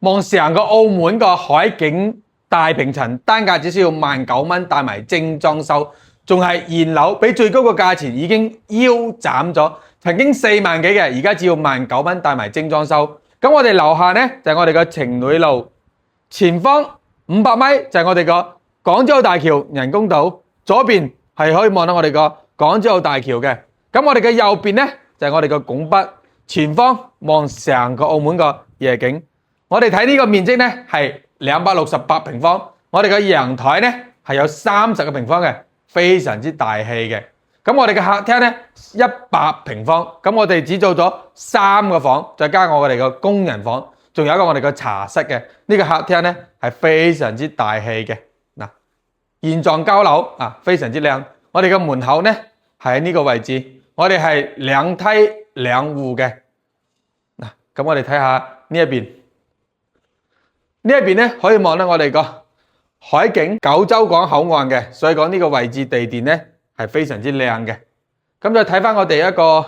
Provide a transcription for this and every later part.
望成個澳門個海景大平層，單價只需要19,000蚊，帶埋精裝修，仲係現樓，比最高個價錢已經腰斬咗。曾經4萬幾嘅，而家只要19,000蚊，帶埋精裝修。咁我哋樓下呢，就係我哋個情侶路，前方500米就係我哋個港珠澳大橋人工島，左邊係可以望到我哋個港珠澳大橋嘅。咁我哋嘅右邊呢，就係我哋個拱北，前方望成個澳門個夜景。我哋睇呢個面積呢係268平方，我哋嘅陽台呢係有30個平方嘅，非常之大氣嘅。咁我哋嘅客廳呢100平方，咁我哋只做咗3個房，再加我哋個工人房，仲有一個我哋個茶室嘅。呢個客廳呢係非常之大氣嘅。嗱，現狀交樓啊，非常之靚。我哋嘅門口呢係喺呢個位置，我哋係2梯2戶嘅。嗱，咁我哋睇下呢一邊。呢一邊咧可以望到我哋個海景九洲港口岸嘅，所以講呢個位置地段咧係非常之靚嘅。咁再睇翻我哋一個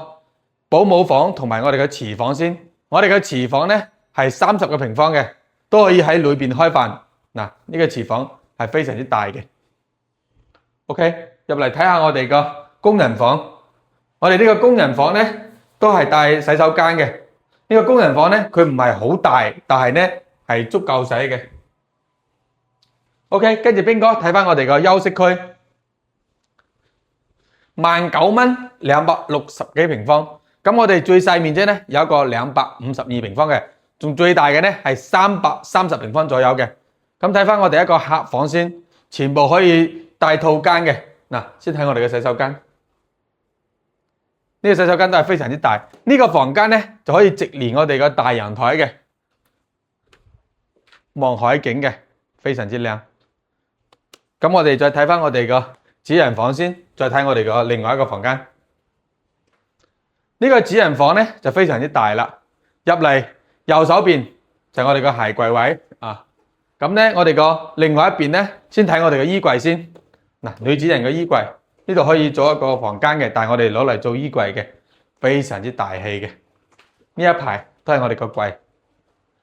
保姆房同埋我哋嘅廚房先。我哋嘅廚房咧係30個平方嘅，都可以喺裏邊開飯。嗱，呢個廚房係非常之大嘅。OK， 入嚟睇下我哋個工人房。我哋呢個工人房咧都係帶洗手間嘅。呢個工人房咧佢唔係好大，但係咧係足夠使嘅。OK， 跟住邊個睇翻我哋個休息區，19,000蚊260幾平方。咁我哋最細面積咧有一個252平方嘅，仲最大嘅咧係330平方左右嘅。咁睇翻我哋一個客房先，全部可以帶套間嘅。嗱，先睇我哋嘅洗手間，呢個洗手間都係非常之大。呢個房間咧就可以直連我哋個大陽台嘅。望海景嘅，非常之靚。咁我哋再睇翻我哋個主人房先，再睇我哋個另外一個房間。呢個主人房咧就非常之大啦。入嚟右手邊就係我哋個鞋櫃位啊。咁咧我哋個另外一邊咧，先睇我哋個衣櫃先。嗱，女主人嘅衣櫃呢度可以做一個房間嘅，但係我哋攞嚟做衣櫃嘅，非常之大氣嘅。呢一排都係我哋個櫃。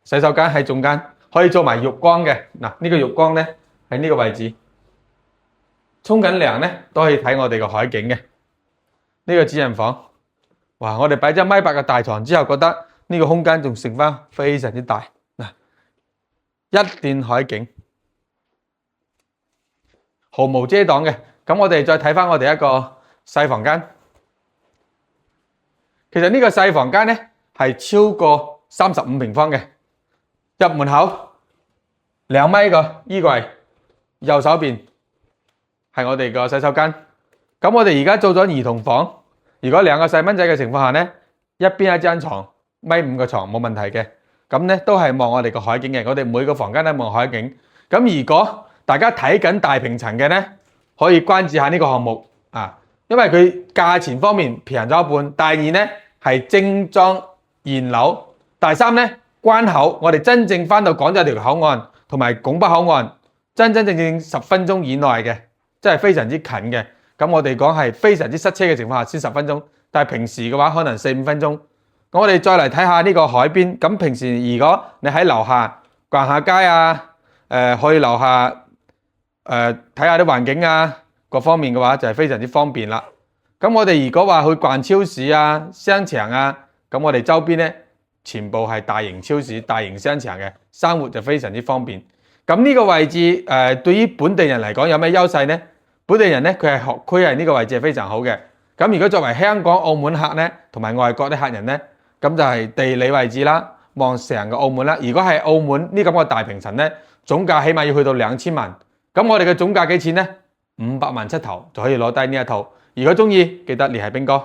洗手間喺中間。可以做埋浴缸嘅。嗱，呢個浴缸咧喺呢個位置，沖緊涼咧都可以睇我哋個海景嘅。呢個主人房，哇！我哋擺咗1.8米嘅大床之後，覺得呢個空間仲剩翻非常之大。嗱，一段海景，毫無遮擋嘅。咁我哋再睇翻我哋一個細房間。其實呢個細房間咧係超過35平方嘅。入門口2米個衣櫃，右手邊係我哋個洗手間。咁我哋而家做咗兒童房，如果2個細蚊仔嘅情況下呢，一邊一張床，1.5米嘅床冇問題嘅。咁呢都係望我哋個海景嘅。我哋每個房間都望海景。咁如果大家睇緊大平層嘅呢，可以關注下呢個項目啊，因為佢價錢方面平咗一半。第二呢係精裝現樓，第三呢。關口，我哋真正翻到廣州條口岸同埋拱北口岸，真正10分鐘以內嘅，真係非常之近嘅。咁我哋講係非常之塞車嘅情況下先10分鐘，但係平時嘅話可能4-5分鐘。咁我哋再嚟睇下呢個海邊。咁平時如果你喺樓下逛下街啊，去樓下睇下啲環境啊，各方面嘅話就係非常之方便啦。咁我哋如果話去逛超市啊、商場啊，咁我哋周邊呢，全部係大型超市、大型商場嘅，生活就非常之方便。咁呢個位置對於本地人嚟講有咩優勢呢？本地人呢，佢係學區係呢個位置係非常好嘅。咁如果作為香港、澳門客呢，同埋外國啲客人呢，咁就係地理位置啦，望成個澳門啦。如果係澳門呢咁個大平層呢，總價起碼要去到2000萬。咁我哋嘅總價幾錢呢？500萬出頭就可以攞低呢一套。如果中意，記得聯繫兵哥。